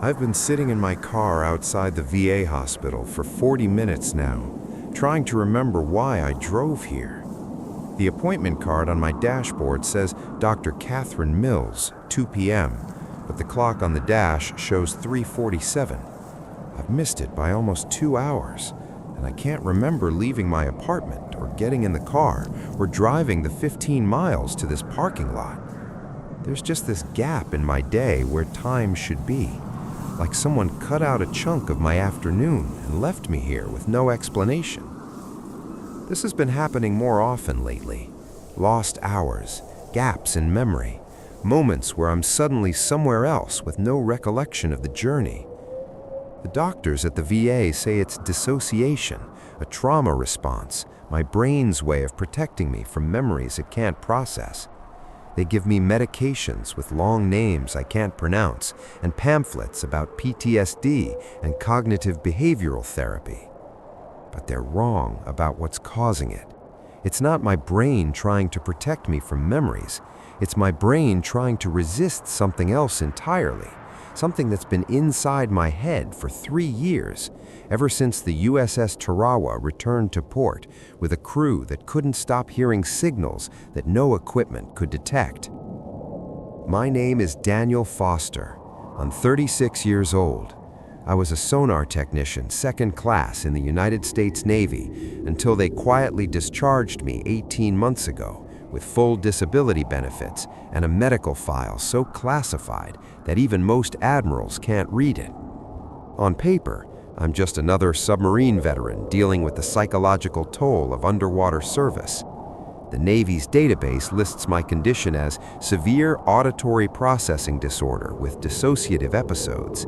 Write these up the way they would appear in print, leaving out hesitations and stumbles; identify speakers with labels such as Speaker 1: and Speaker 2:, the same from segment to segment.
Speaker 1: I've been sitting in my car outside the VA hospital for 40 minutes now, trying to remember why I drove here. The appointment card on my dashboard says Dr. Catherine Mills, 2 p.m., but the clock on the dash shows 3:47. I've missed it by almost 2 hours, and I can't remember leaving my apartment or getting in the car or driving the 15 miles to this parking lot. There's just this gap in my day where time should be, like someone cut out a chunk of my afternoon and left me here with no explanation. This has been happening more often lately. Lost hours, gaps in memory, moments where I'm suddenly somewhere else with no recollection of the journey. The doctors at the VA say it's dissociation, a trauma response, my brain's way of protecting me from memories it can't process. They give me medications with long names I can't pronounce and pamphlets about PTSD and cognitive behavioral therapy. But they're wrong about what's causing it. It's not my brain trying to protect me from memories. It's my brain trying to resist something else entirely, something that's been inside my head for 3 years, ever since the USS Tarawa returned to port with a crew that couldn't stop hearing signals that no equipment could detect. My name is Daniel Foster. I'm 36 years old. I was a sonar technician, second class in the United States Navy until they quietly discharged me 18 months ago with full disability benefits and a medical file so classified that even most admirals can't read it. On paper, I'm just another submarine veteran dealing with the psychological toll of underwater service. The Navy's database lists my condition as severe auditory processing disorder with dissociative episodes,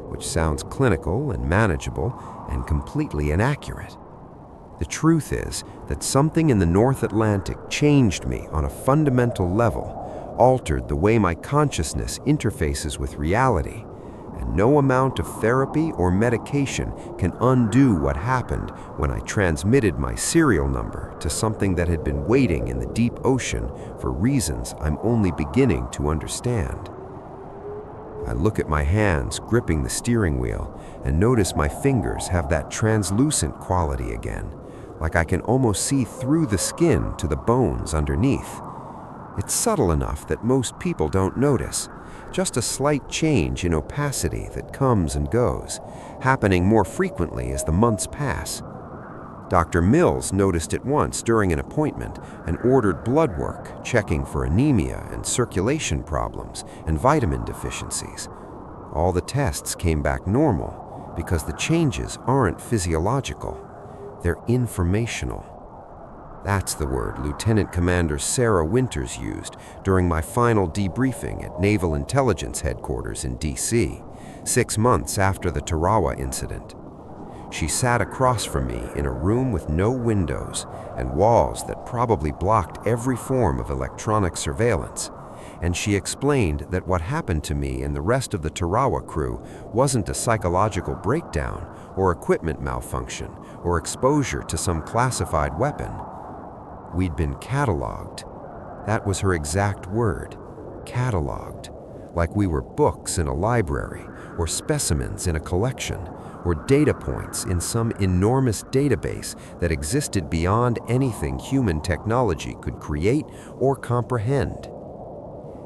Speaker 1: which sounds clinical and manageable and completely inaccurate. The truth is that something in the North Atlantic changed me on a fundamental level, altered the way my consciousness interfaces with reality, and no amount of therapy or medication can undo what happened when I transmitted my serial number to something that had been waiting in the deep ocean for reasons I'm only beginning to understand. I look at my hands gripping the steering wheel and notice my fingers have that translucent quality again, like I can almost see through the skin to the bones underneath. It's subtle enough that most people don't notice, just a slight change in opacity that comes and goes, happening more frequently as the months pass. Dr. Mills noticed it once during an appointment and ordered blood work, checking for anemia and circulation problems and vitamin deficiencies. All the tests came back normal because the changes aren't physiological. They're informational. That's the word Lieutenant Commander Sarah Winters used during my final debriefing at Naval Intelligence Headquarters in D.C., 6 months after the Tarawa incident. She sat across from me in a room with no windows and walls that probably blocked every form of electronic surveillance, and she explained that what happened to me and the rest of the Tarawa crew wasn't a psychological breakdown or equipment malfunction or exposure to some classified weapon. We'd been cataloged. That was her exact word, cataloged, like we were books in a library or specimens in a collection or data points in some enormous database that existed beyond anything human technology could create or comprehend.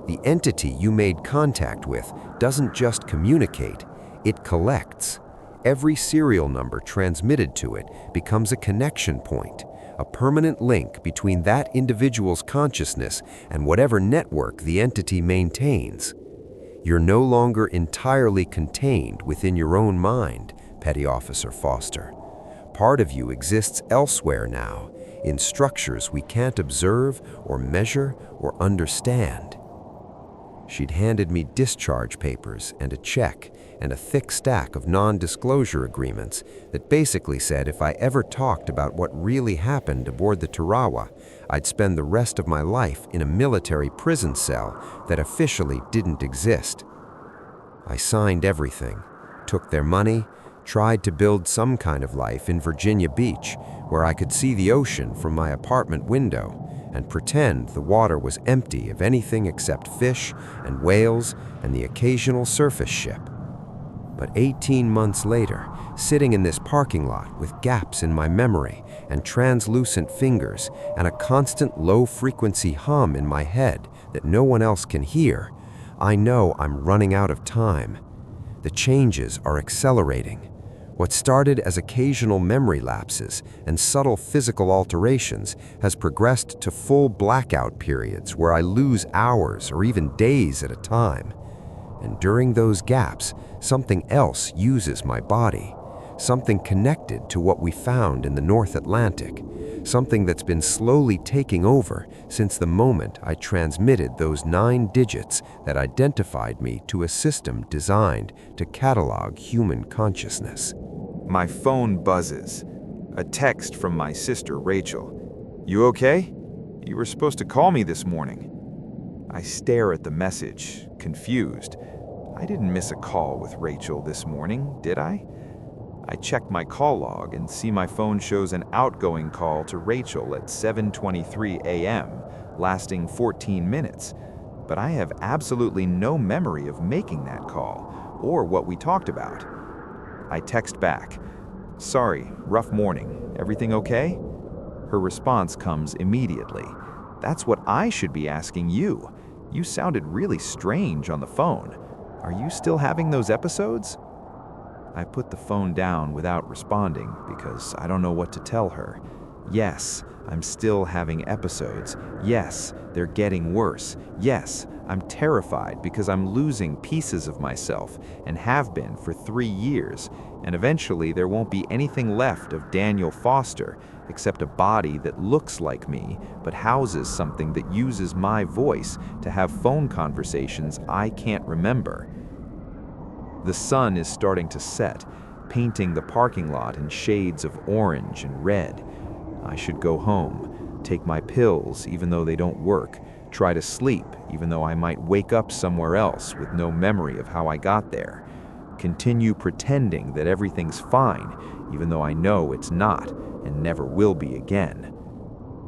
Speaker 1: The entity you made contact with doesn't just communicate, it collects. Every serial number transmitted to it becomes a connection point, a permanent link between that individual's consciousness and whatever network the entity maintains. You're no longer entirely contained within your own mind, Petty Officer Foster. Part of you exists elsewhere now, in structures we can't observe or measure or understand. She'd handed me discharge papers and a check and a thick stack of non-disclosure agreements that basically said if I ever talked about what really happened aboard the Tarawa, I'd spend the rest of my life in a military prison cell that officially didn't exist. I signed everything, took their money, tried to build some kind of life in Virginia Beach where I could see the ocean from my apartment window and pretend the water was empty of anything except fish and whales and the occasional surface ship.
Speaker 2: But 18 months later, sitting in this parking lot with gaps in my memory and translucent fingers and a constant low-frequency hum in my head that no one else can hear, I know I'm running out of time. The changes are accelerating. What started as occasional memory lapses and subtle physical alterations has progressed to full blackout periods where I lose hours or even days at a time. And during those gaps, something else uses my body, something connected to what we found in the North Atlantic, something that's been slowly taking over since the moment I transmitted those 9 digits that identified me to a system designed to catalog human consciousness.
Speaker 1: My phone buzzes. A text from my sister, Rachel. "You okay? You were supposed to call me this morning." I stare at the message, confused. I didn't miss a call with Rachel this morning, did I? I check my call log and see my phone shows an outgoing call to Rachel at 7:23 a.m., lasting 14 minutes. But I have absolutely no memory of making that call or what we talked about. I text back, "Sorry, rough morning. Everything okay?" Her response comes immediately. "That's what I should be asking you. You sounded really strange on the phone. Are you still having those episodes?" I put the phone down without responding because I don't know what to tell her. Yes, I'm still having episodes. Yes, they're getting worse. Yes, I'm terrified because I'm losing pieces of myself and have been for 3 years, and eventually there won't be anything left of Daniel Foster except a body that looks like me but houses something that uses my voice to have phone conversations I can't remember. The sun is starting to set, painting the parking lot in shades of orange and red. I should go home, take my pills even though they don't work, try to sleep even though I might wake up somewhere else with no memory of how I got there, continue pretending that everything's fine even though I know it's not and never will be again.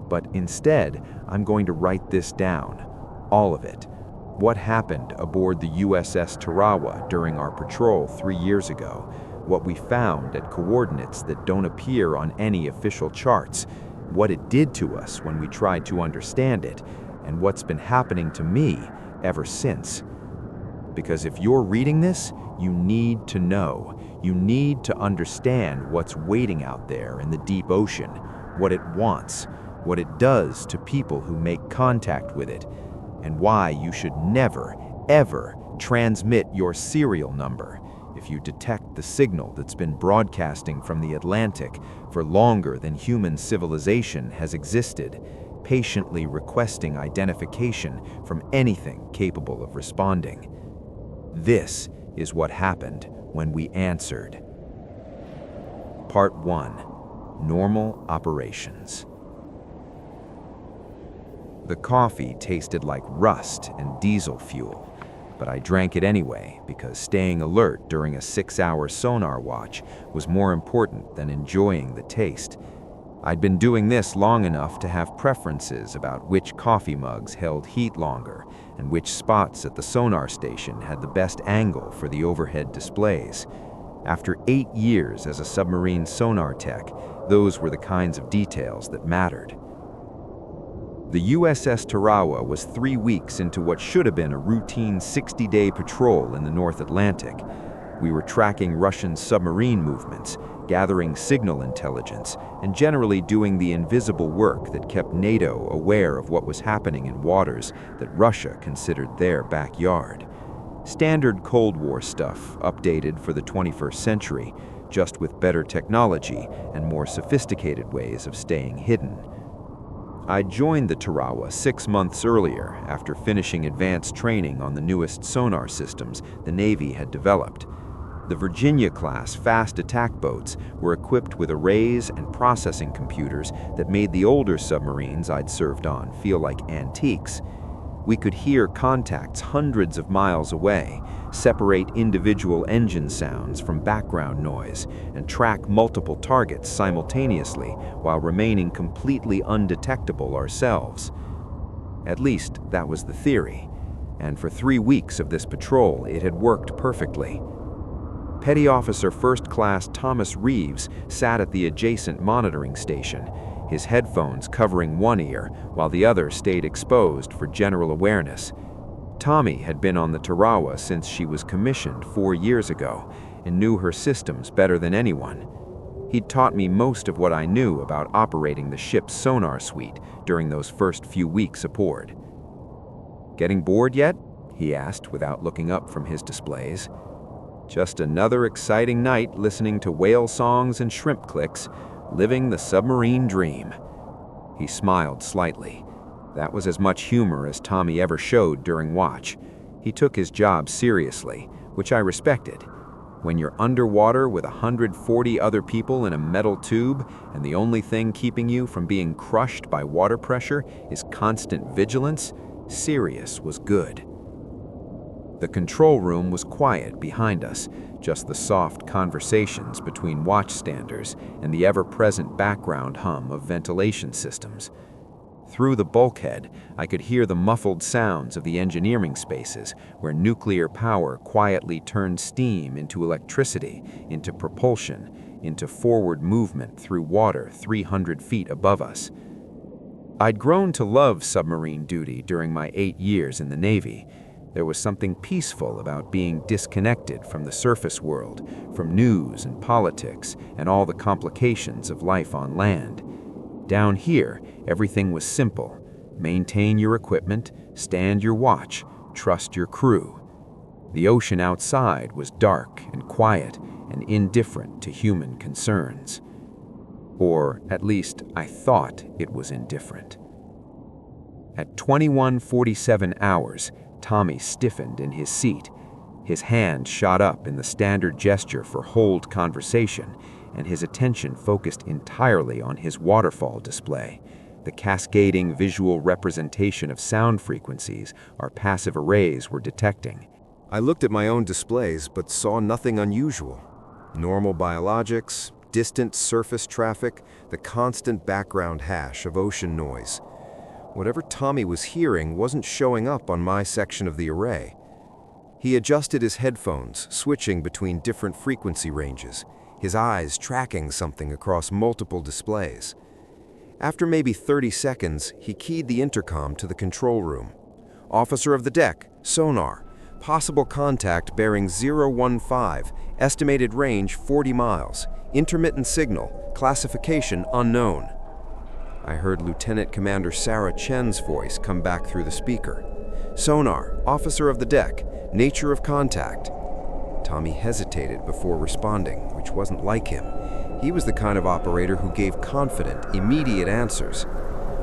Speaker 1: But instead, I'm going to write this down, all of it. What happened aboard the USS Tarawa during our patrol 3 years ago, what we found at coordinates that don't appear on any official charts, what it did to us when we tried to understand it, and what's been happening to me ever since. Because if you're reading this, you need to know. You need to understand what's waiting out there in the deep ocean, what it wants, what it does to people who make contact with it, and why you should never, ever transmit your serial number if you detect the signal that's been broadcasting from the Atlantic for longer than human civilization has existed, patiently requesting identification from anything capable of responding. This is what happened when we answered. Part 1. Normal Operations. The coffee tasted like rust and diesel fuel, but I drank it anyway because staying alert during a 6-hour sonar watch was more important than enjoying the taste. I'd been doing this long enough to have preferences about which coffee mugs held heat longer and which spots at the sonar station had the best angle for the overhead displays. After 8 years as a submarine sonar tech, those were the kinds of details that mattered. The USS Tarawa was 3 weeks into what should have been a routine 60-day patrol in the North Atlantic. We were tracking Russian submarine movements, gathering signal intelligence, and generally doing the invisible work that kept NATO aware of what was happening in waters that Russia considered their backyard. Standard Cold War stuff, updated for the 21st century, just with better technology and more sophisticated ways of staying hidden. I joined the Tarawa 6 months earlier after finishing advanced training on the newest sonar systems the Navy had developed. The Virginia-class fast attack boats were equipped with arrays and processing computers that made the older submarines I'd served on feel like antiques. We could hear contacts hundreds of miles away, separate individual engine sounds from background noise, and track multiple targets simultaneously while remaining completely undetectable ourselves. At least, that was the theory, and for 3 weeks of this patrol, it had worked perfectly.
Speaker 3: Petty Officer First Class Thomas Reeves sat at the adjacent monitoring station, his headphones covering one ear while the other stayed exposed for general awareness. Tommy had been on the Tarawa since she was commissioned 4 years ago and knew her systems better than anyone. He'd taught me most of what I knew about operating the ship's sonar suite during those first few weeks aboard. "Getting bored yet?" he asked without looking up from his displays. "Just another exciting night listening to whale songs and shrimp clicks, living the submarine dream." He smiled slightly. That was as much humor as Tommy ever showed during watch. He took his job seriously, which I respected. When you're underwater with 140 other people in a metal tube, and the only thing keeping you from being crushed by water pressure is constant vigilance, serious was good. The control room was quiet behind us, just the soft conversations between watchstanders and the ever-present background hum of ventilation systems. Through the bulkhead, I could hear the muffled sounds of the engineering spaces where nuclear power quietly turned steam into electricity, into propulsion, into forward movement through water 300 feet above us. I'd grown to love submarine duty during my 8 years in the Navy. There was something peaceful about being disconnected from the surface world, from news and politics and all the complications of life on land. Down here, everything was simple. Maintain your equipment, stand your watch, trust your crew. The ocean outside was dark and quiet and indifferent to human concerns. Or at least I thought it was indifferent. At 21:47 hours, Tommy stiffened in his seat. His hand shot up in the standard gesture for hold conversation, and his attention focused entirely on his waterfall display, the cascading visual representation of sound frequencies our passive arrays were detecting.
Speaker 1: I looked at my own displays but saw nothing unusual. Normal biologics, distant surface traffic, the constant background hash of ocean noise. Whatever Tommy was hearing wasn't showing up on my section of the array. He adjusted his headphones, switching between different frequency ranges, his eyes tracking something across multiple displays. After maybe 30 seconds, he keyed the intercom to the control room. "Officer of the deck, sonar. Possible contact bearing 015, estimated range 40 miles. Intermittent signal, classification unknown." I heard Lieutenant Commander Sarah Chen's voice come back through the speaker. "Sonar, officer of the deck, nature of contact." Tommy hesitated before responding, which wasn't like him. He was the kind of operator who gave confident, immediate answers.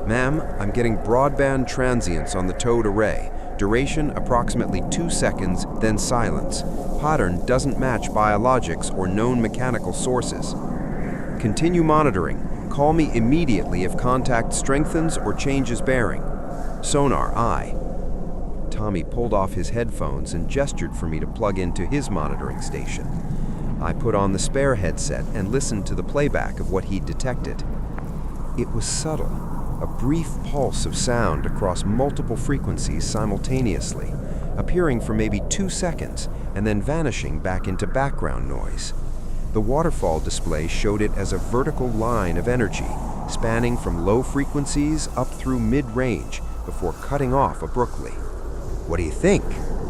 Speaker 1: "Ma'am, I'm getting broadband transients on the towed array. Duration approximately 2 seconds, then silence. Pattern doesn't match biologics or known mechanical sources. Continue monitoring. Call me immediately if contact strengthens or changes bearing. Sonar, aye." Tommy pulled off his headphones and gestured for me to plug into his monitoring station. I put on the spare headset and listened to the playback of what he'd detected. It was subtle, a brief pulse of sound across multiple frequencies simultaneously, appearing for maybe 2 seconds and then vanishing back into background noise. The waterfall display showed it as a vertical line of energy, spanning from low frequencies up through mid-range before cutting off abruptly. "What do you think?"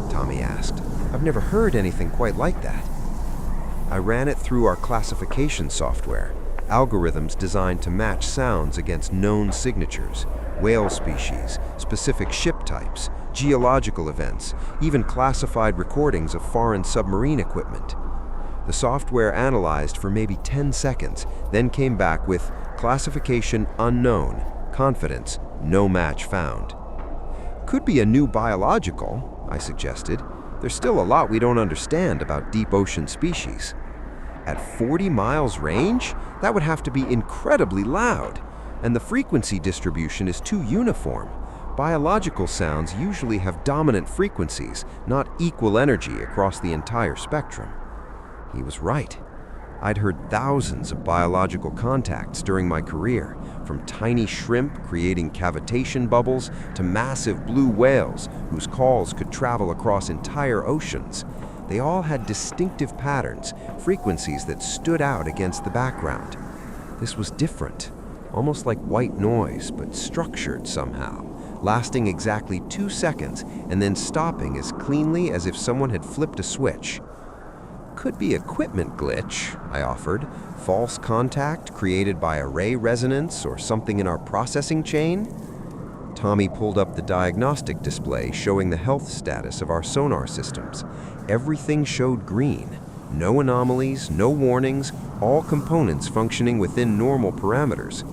Speaker 1: Tommy asked. "I've never heard anything quite like that." I ran it through our classification software, algorithms designed to match sounds against known signatures, whale species, specific ship types, geological events, even classified recordings of foreign submarine equipment. The software analyzed for maybe 10 seconds, then came back with classification unknown, confidence, no match found. "Could be a new biological," I suggested. "There's still a lot we don't understand about deep ocean species." At 40 miles range? That would have to be incredibly loud, and the frequency distribution is too uniform. Biological sounds usually have dominant frequencies, not equal energy across the entire spectrum. He was right. I'd heard thousands of biological contacts during my career, from tiny shrimp creating cavitation bubbles to massive blue whales whose calls could travel across entire oceans.
Speaker 2: They all had distinctive patterns, frequencies that stood out against the background. This was different, almost like white noise, but structured somehow, lasting exactly 2 seconds and then stopping as cleanly as if someone had flipped a switch. Could be equipment glitch, I offered. False contact created by array resonance or something in our processing chain? Tommy pulled up the diagnostic display showing the health status of our sonar systems. Everything showed green. No anomalies, no warnings, all components functioning within normal parameters.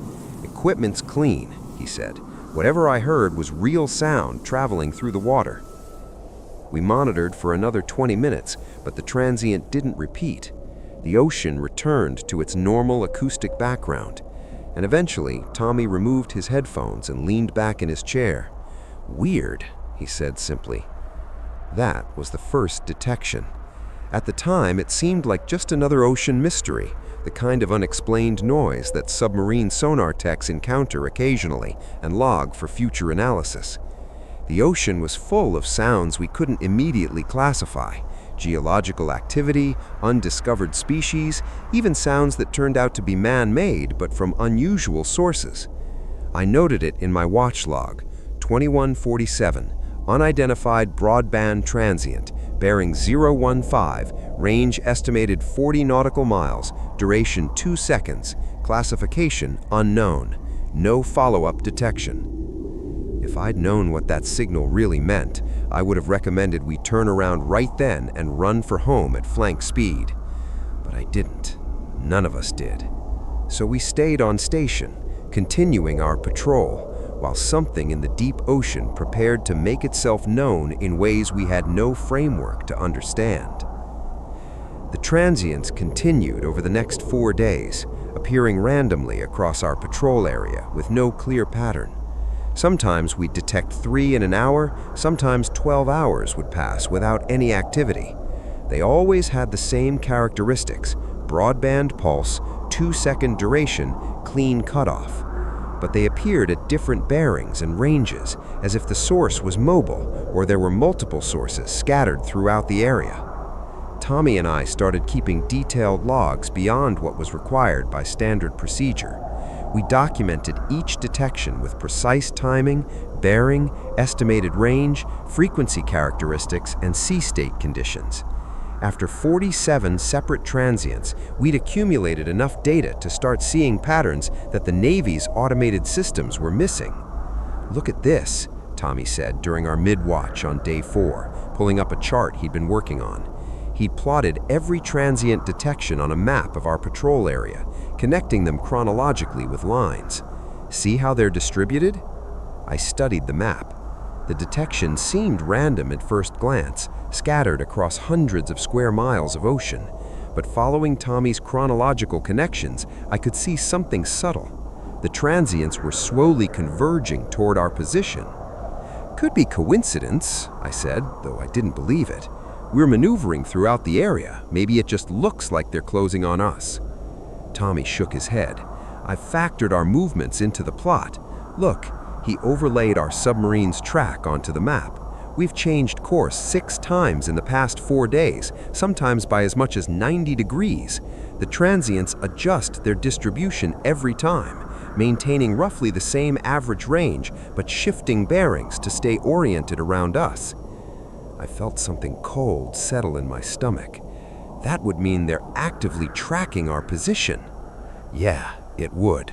Speaker 2: Equipment's clean, he said. Whatever I heard was real sound traveling through the water. We monitored for another 20 minutes, but the transient didn't repeat. The ocean returned to its normal acoustic background. And eventually, Tommy removed his headphones and leaned back in his chair. "Weird," he said simply. That was the first detection. At the time, it seemed like just another ocean mystery, the kind of unexplained noise that submarine sonar techs encounter occasionally and log for future analysis. The ocean was full of sounds we couldn't immediately classify: geological activity, undiscovered species, even sounds that turned out to be man-made but from unusual sources. I noted it in my watch log, 2147, unidentified broadband transient, bearing 015, range estimated 40 nautical miles, duration 2 seconds, classification unknown, no follow-up detection. If I'd known what that signal really meant, I would have recommended we turn around right then and run for home at flank speed. But I didn't. None of us did. So we stayed on station, continuing our patrol, while something in the deep ocean prepared to make itself known in ways we had no framework to understand. The transients continued over the next 4 days, appearing randomly across our patrol area with no clear pattern. Sometimes we'd detect 3 in an hour, sometimes 12 hours would pass without any activity. They always had the same characteristics: broadband pulse, 2-second duration, clean cutoff. But they appeared at different bearings and ranges, as if the source was mobile or there were multiple sources scattered throughout the area. Tommy and I started keeping detailed logs beyond what was required by standard procedure. We documented each detection with precise timing, bearing, estimated range, frequency characteristics, and sea state conditions. After 47 separate transients, we'd accumulated enough data to start seeing patterns that the Navy's automated systems were missing. "Look at this," Tommy said during our mid-watch on day 4, pulling up a chart he'd been working on. He'd plotted every transient detection on a map of our patrol area, connecting them chronologically with lines. "See how they're distributed?" I studied the map. The detections seemed random at first glance, scattered across hundreds of square miles of ocean. But following Tommy's chronological connections, I could see something subtle. The transients were slowly converging toward our position. "Could be coincidence," I said, though I didn't believe it. "We're maneuvering throughout the area. Maybe it just looks like they're closing on us." Tommy shook his head. "I've factored our movements into the plot. Look," he overlaid our submarine's track onto the map. "We've changed course 6 times in the past 4 days, sometimes by as much as 90 degrees. The transients adjust their distribution every time, maintaining roughly the same average range, but shifting bearings to stay oriented around us." I felt something cold settle in my stomach. That would mean they're actively tracking our position. Yeah, it would.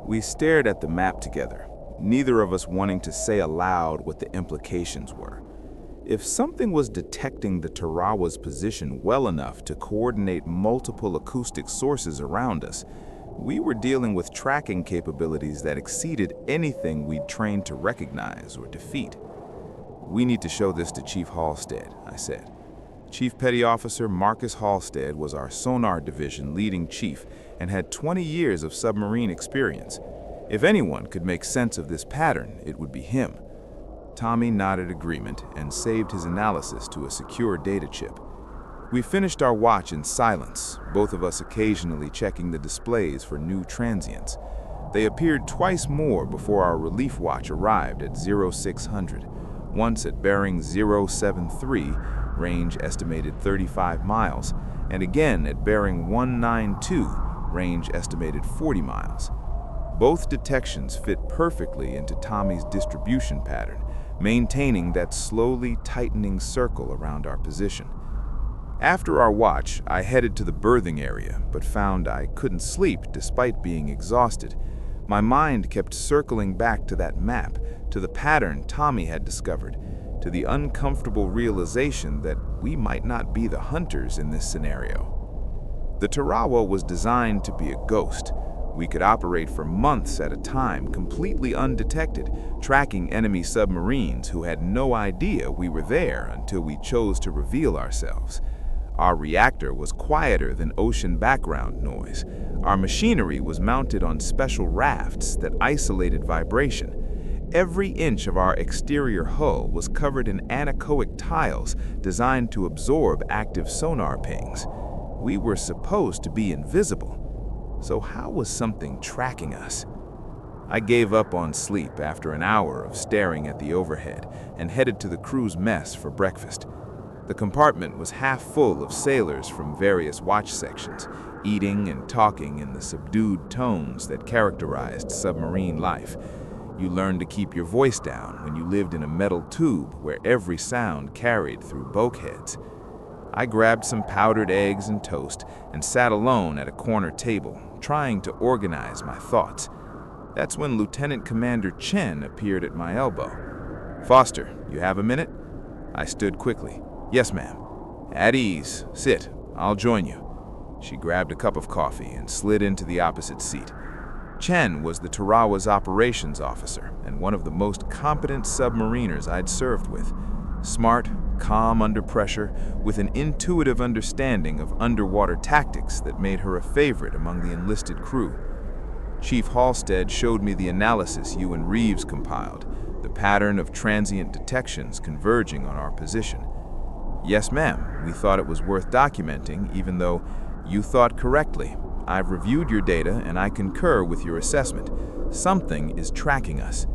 Speaker 4: We stared at the map together, neither of us wanting to say aloud what the implications were. If something was detecting the Tarawa's position well enough to coordinate multiple acoustic sources around us, we were dealing with tracking capabilities that exceeded anything we'd trained to recognize or defeat. "We need to show this to Chief Halstead," I said. Chief Petty Officer Marcus Halstead was our Sonar Division leading chief and had 20 years of submarine experience. If anyone could make sense of this pattern, it would be him. Tommy nodded agreement and saved his analysis to a secure data chip. We finished our watch in silence, both of us occasionally checking the displays for new transients. They appeared twice more before our relief watch arrived at 0600. once at bearing 073, range estimated 35 miles, and again at bearing 192, range estimated 40 miles. Both detections fit perfectly into Tommy's distribution pattern, maintaining that slowly tightening circle around our position. After our watch, I headed to the berthing area, but found I couldn't sleep despite being exhausted. My mind kept circling back to that map, to the pattern Tommy had discovered, to the uncomfortable realization that we might not be the hunters in this scenario. The Tarawa was designed to be a ghost. We could operate for months at a time, completely undetected, tracking enemy submarines who had no idea we were there until we chose to reveal ourselves. Our reactor was quieter than ocean background noise. Our machinery was mounted on special rafts that isolated vibration. Every inch of our exterior hull was covered in anechoic tiles designed to absorb active sonar pings. We were supposed to be invisible. So how was something tracking us? I gave up on sleep after an hour of staring at the overhead and headed to the crew's mess for breakfast. The compartment was half full of sailors from various watch sections, eating and talking in the subdued tones that characterized submarine life. You learned to keep your voice down when you lived in a metal tube where every sound carried through bulkheads. I grabbed some powdered eggs and toast and sat alone at a corner table, trying to organize my thoughts. That's when Lieutenant Commander Chen appeared at my elbow. "Foster, you have a minute?" I stood quickly. "Yes, ma'am." "At ease. Sit. I'll join you." She grabbed a cup of coffee and slid into the opposite seat. Chen was the Tarawa's operations officer and one of the most competent submariners I'd served with. Smart, calm under pressure, with an intuitive understanding of underwater tactics that made her a favorite among the enlisted crew. Chief Halstead showed me the analysis you and Reeves compiled, the pattern of transient detections converging on our position. "Yes, ma'am. We thought it was worth documenting, even though you thought correctly. I've reviewed your data and I concur with your assessment. Something is tracking us."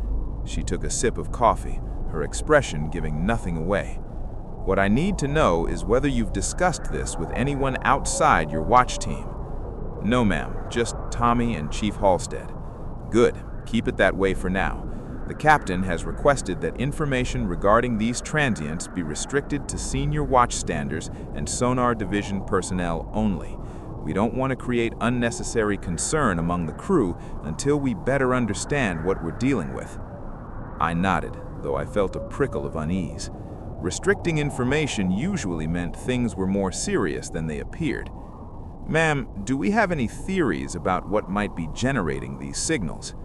Speaker 4: She took a sip of coffee, her expression giving nothing away. "What I need to know is whether you've discussed this with anyone outside your watch team." "No, ma'am. Just Tommy and Chief Halstead." "Good. Keep it that way for now. The captain has requested that information regarding these transients be restricted to senior watchstanders and sonar division personnel only. We don't want to create unnecessary concern among the crew until we better understand what we're dealing with." I nodded, though I felt a prickle of unease. Restricting information usually meant things were more serious than they appeared. "Ma'am, do we have any theories about what might be generating these signals?"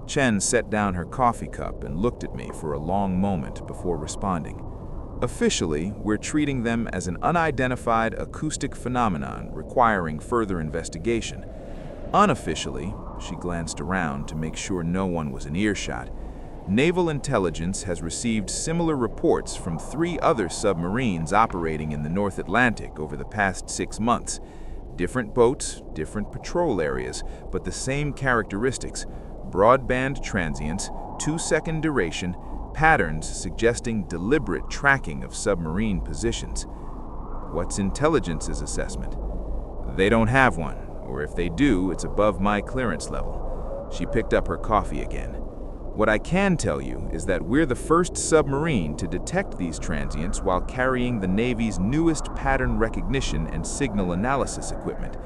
Speaker 4: Chen set down her coffee cup and looked at me for a long moment before responding. "Officially, we're treating them as an unidentified acoustic phenomenon requiring further investigation. Unofficially," she glanced around to make sure no one was in earshot, "Naval intelligence has received similar reports from 3 other submarines operating in the North Atlantic over the past 6 months. Different boats, different patrol areas, but the same characteristics: broadband transients, 2-second duration, patterns suggesting deliberate tracking of submarine positions." "What's intelligence's assessment?" "They don't have one, or if they do, it's above my clearance level." She picked up her coffee again. "What I can tell you is that we're the first submarine to detect these transients while carrying the Navy's newest pattern recognition and signal analysis equipment.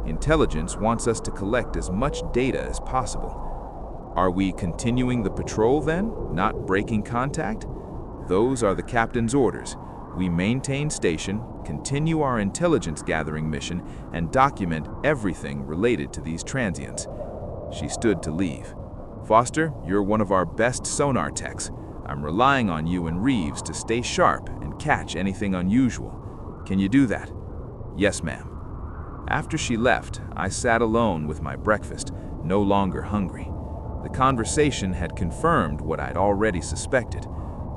Speaker 4: Intelligence wants us to collect as much data as possible." "Are we continuing the patrol then, not breaking contact?" "Those are the captain's orders. We maintain station, continue our intelligence gathering mission, and document everything related to these transients." She stood to leave. "Foster, you're one of our best sonar techs. I'm relying on you and Reeves to stay sharp and catch anything unusual. Can you do that?" "Yes, ma'am." After she left, I sat alone with my breakfast, no longer hungry. The conversation had confirmed what I'd already suspected.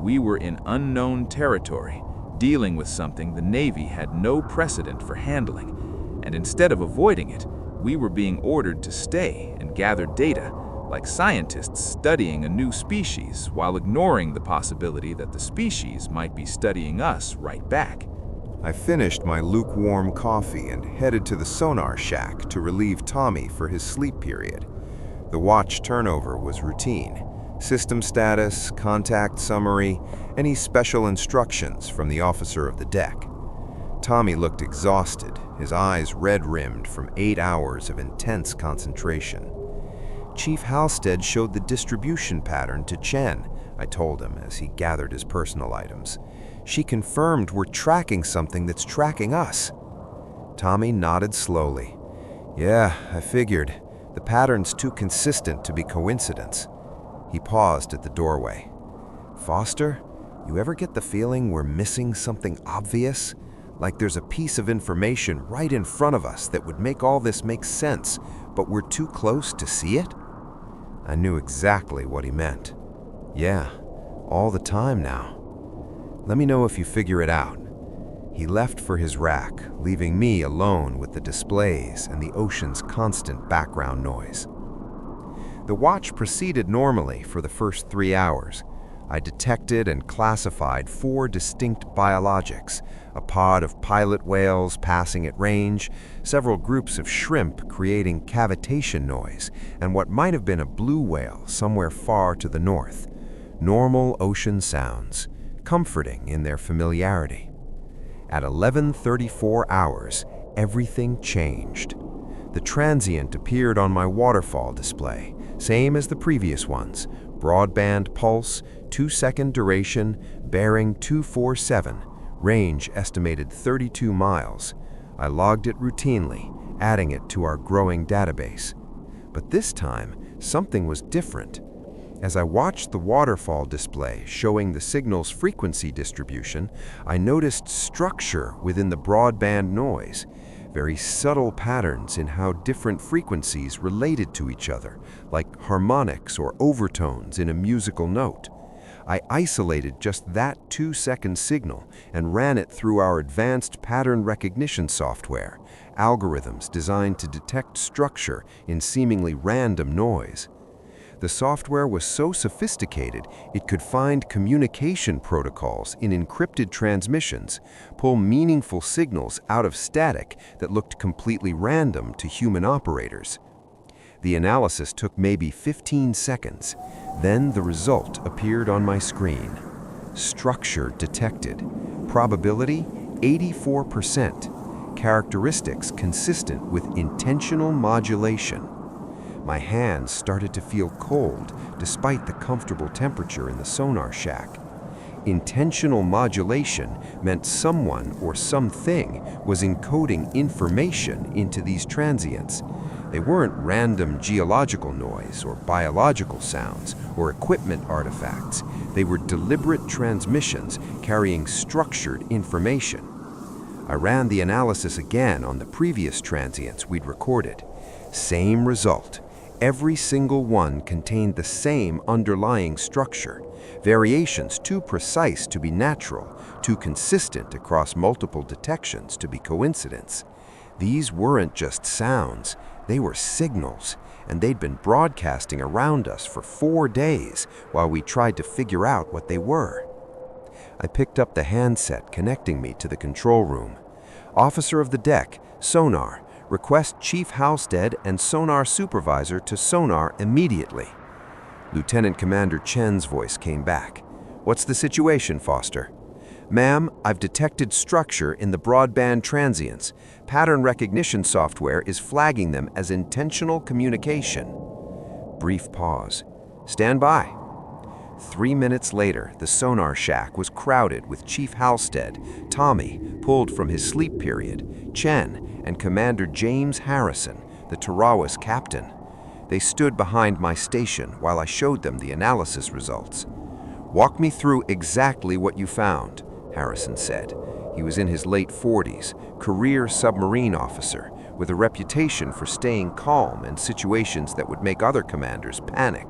Speaker 4: We were in unknown territory, dealing with something the Navy had no precedent for handling. And instead of avoiding it, we were being ordered to stay and gather data, like scientists studying a new species while ignoring the possibility that the species might be studying us right back.
Speaker 1: I finished my lukewarm coffee and headed to the sonar shack to relieve Tommy for his sleep period. The watch turnover was routine. System status, contact summary, any special instructions from the officer of the deck. Tommy looked exhausted, his eyes red-rimmed from 8 hours of intense concentration. Chief Halstead showed the distribution pattern to Chen, I told him as he gathered his personal items. She confirmed we're tracking something that's tracking us. Tommy nodded slowly. Yeah, I figured. The pattern's too consistent to be coincidence. He paused at the doorway. Foster, you ever get the feeling we're missing something obvious? Like there's a piece of information right in front of us that would make all this make sense, but we're too close to see it? I knew exactly what he meant. Yeah, all the time now. Let me know if you figure it out. He left for his rack, leaving me alone with the displays and the ocean's constant background noise. The watch proceeded normally for the first 3 hours. I detected and classified 4 distinct biologics, a pod of pilot whales passing at range, several groups of shrimp creating cavitation noise, and what might have been a blue whale somewhere far to the north. Normal ocean sounds, comforting in their familiarity. At 11:34 hours, everything changed. The transient appeared on my waterfall display, same as the previous ones, broadband pulse, 2-second duration, bearing 247, range estimated 32 miles. I logged it routinely, adding it to our growing database. But this time, something was different. As I watched the waterfall display showing the signal's frequency distribution, I noticed structure within the broadband noise, very subtle patterns in how different frequencies related to each other, like harmonics or overtones in a musical note. I isolated just that 2-second signal and ran it through our advanced pattern recognition software, algorithms designed to detect structure in seemingly random noise. The software was so sophisticated it could find communication protocols in encrypted transmissions, pull meaningful signals out of static that looked completely random to human operators. The analysis took maybe 15 seconds. Then the result appeared on my screen. Structure detected. Probability 84%. Characteristics consistent with intentional modulation. My hands started to feel cold despite the comfortable temperature in the sonar shack. Intentional modulation meant someone or something was encoding information into these transients. They weren't random geological noise or biological sounds or equipment artifacts. They were deliberate transmissions carrying structured information. I ran the analysis again on the previous transients we'd recorded. Same result. Every single one contained the same underlying structure, variations too precise to be natural, too consistent across multiple detections to be coincidence. These weren't just sounds, they were signals, and they'd been broadcasting around us for 4 days while we tried to figure out what they were. I picked up the handset connecting me to the control room. Officer of the deck, Sonar. Request Chief Halstead and Sonar Supervisor to Sonar immediately. Lieutenant Commander Chen's voice came back. What's the situation, Foster? Ma'am, I've detected structure in the broadband transients. Pattern recognition software is flagging them as intentional communication. Brief pause. Stand by. 3 minutes later, the sonar shack was crowded with Chief Halstead, Tommy, pulled from his sleep period, Chen, and Commander James Harrison, the Tarawa's captain. They stood behind my station while I showed them the analysis results. Walk me through exactly what you found, Harrison said. He was in his late 40s, career submarine officer, with a reputation for staying calm in situations that would make other commanders panic.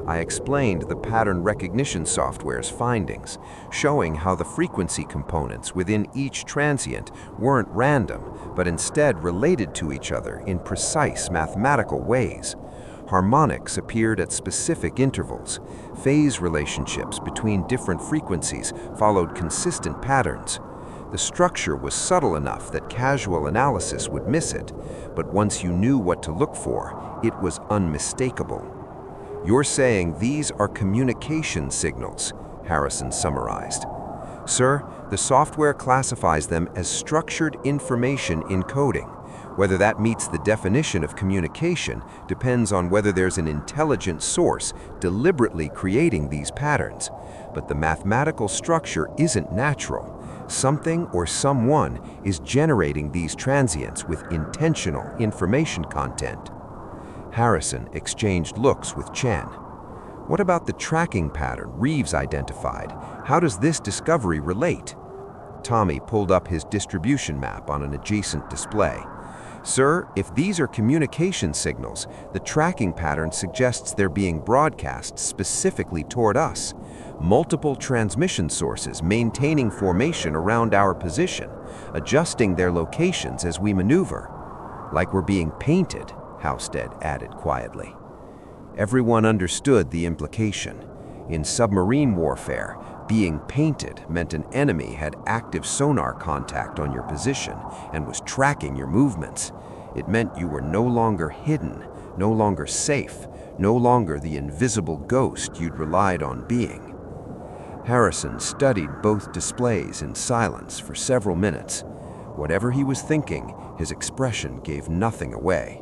Speaker 1: I explained the pattern recognition software's findings, showing how the frequency components within each transient weren't random, but instead related to each other in precise mathematical ways.
Speaker 2: Harmonics appeared at specific intervals. Phase relationships between different frequencies followed consistent patterns. The structure was subtle enough that casual analysis would miss it, but once you knew what to look for, it was unmistakable. "You're saying these are communication signals," Harrison summarized. "Sir, the software classifies them as structured information encoding. Whether that meets the definition of communication depends on whether there's an intelligent source deliberately creating these patterns. But the mathematical structure isn't natural. Something or someone is generating these transients with intentional information content." Harrison exchanged looks with Chen. "What about the tracking pattern Reeves identified? How does this discovery relate?" Tommy pulled up his distribution map on an adjacent display. "Sir, if these are communication signals, the tracking pattern suggests they're being broadcast specifically toward us. Multiple transmission sources maintaining formation around our position, adjusting their locations as we maneuver. Like we're being painted," Halstead added quietly. Everyone understood the implication. In submarine warfare, being painted meant an enemy had active sonar contact on your position and was tracking your movements. It meant you were no longer hidden, no longer safe, no longer the invisible ghost you'd relied on being. Harrison studied both displays in silence for several minutes. Whatever he was thinking, his expression gave nothing away.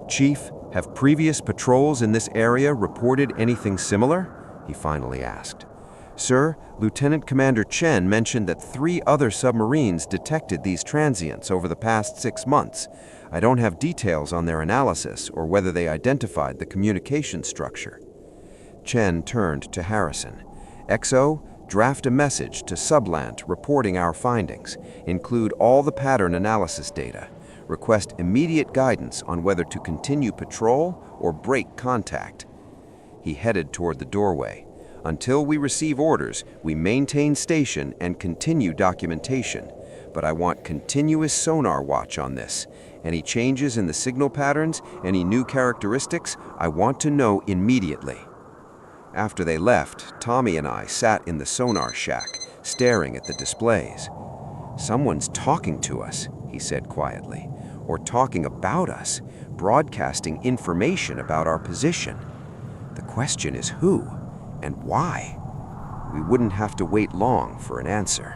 Speaker 2: "Chief, have previous patrols in this area reported anything similar?" he finally asked. "Sir, Lieutenant Commander Chen mentioned that 3 other submarines detected these transients over the past 6 months. I don't have details on their analysis or whether they identified the communication structure." Chen turned to Harrison. "XO, draft a message to Sublant reporting our findings. Include all the pattern analysis data. Request immediate guidance on whether to continue patrol or break contact." He headed toward the doorway. "Until we receive orders, we maintain station and continue documentation. But I want continuous sonar watch on this. Any changes in the signal patterns, any new characteristics, I want to know immediately." After they left, Tommy and I sat in the sonar shack, staring at the displays. "Someone's talking to us," he said quietly, "or talking about us, broadcasting information about our position. The question is who and why?" We wouldn't have to wait long for an answer.